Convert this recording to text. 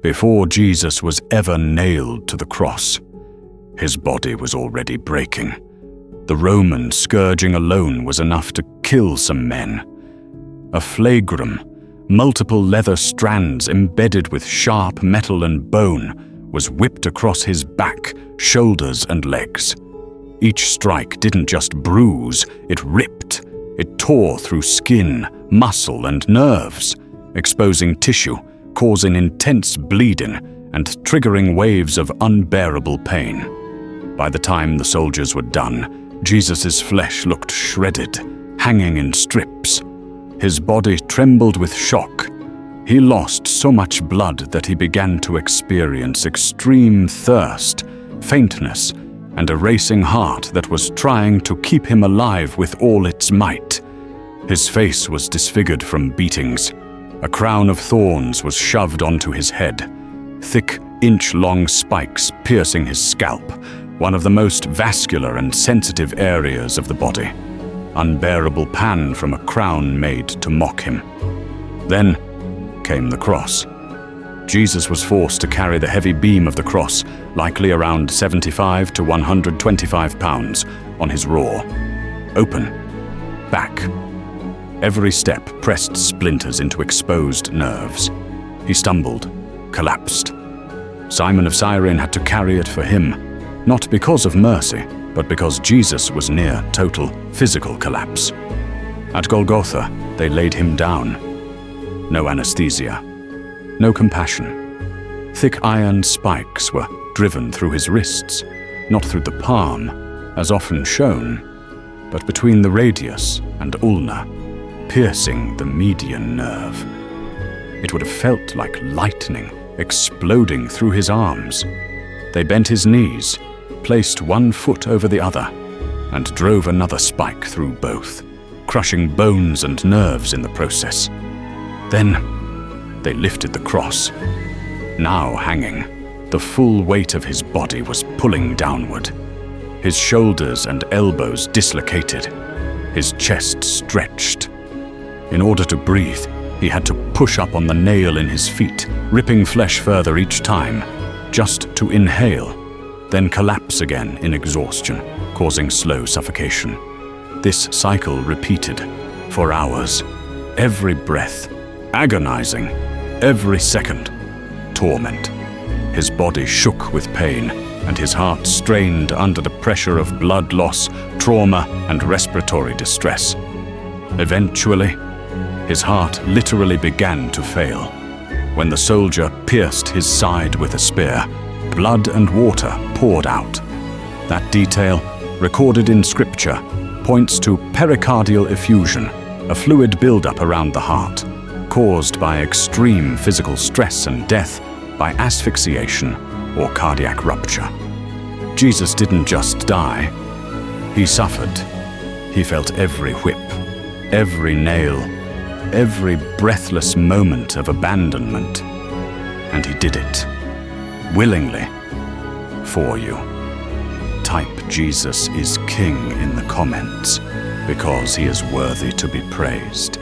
Before Jesus was ever nailed to the cross, his body was already breaking. The Roman scourging alone was enough to kill some men. A flagrum, multiple leather strands embedded with sharp metal and bone, was whipped across his back, shoulders, and legs. Each strike didn't just bruise, it ripped. It tore through skin, muscle, and nerves, exposing tissue, causing intense bleeding, and triggering waves of unbearable pain. By the time the soldiers were done, Jesus' flesh looked shredded, hanging in strips. His body trembled with shock. He lost so much blood that he began to experience extreme thirst, faintness, and a racing heart that was trying to keep him alive with all its might. His face was disfigured from beatings. A crown of thorns was shoved onto his head, thick, inch-long spikes piercing his scalp, one of the most vascular and sensitive areas of the body. Unbearable pan from a crown made to mock him. Then came the cross. Jesus was forced to carry the heavy beam of the cross, likely around 75 to 125 pounds, on his raw. Open. Back. Every step pressed splinters into exposed nerves. He stumbled, collapsed. Simon of Cyrene had to carry it for him, not because of mercy, but because Jesus was near total physical collapse. At Golgotha, they laid him down. No anesthesia. No compassion. Thick iron spikes were driven through his wrists, not through the palm, as often shown, but between the radius and ulna, piercing the median nerve. It would have felt like lightning exploding through his arms. They bent his knees, placed one foot over the other, and drove another spike through both, crushing bones and nerves in the process. Then they lifted the cross. Now hanging, the full weight of his body was pulling downward. His shoulders and elbows dislocated, his chest stretched. In order to breathe, he had to push up on the nail in his feet, ripping flesh further each time, just to inhale, then collapse again in exhaustion, causing slow suffocation. This cycle repeated for hours, every breath, agonizing, every second, torment. His body shook with pain, and his heart strained under the pressure of blood loss, trauma, and respiratory distress. Eventually, his heart literally began to fail. When the soldier pierced his side with a spear, blood and water poured out. That detail, recorded in scripture, points to pericardial effusion, a fluid buildup around the heart, caused by extreme physical stress and death by asphyxiation or cardiac rupture. Jesus didn't just die. He suffered. He felt every whip, every nail, every breathless moment of abandonment. And he did it, willingly, for you. Type Jesus is King in the comments, because he is worthy to be praised.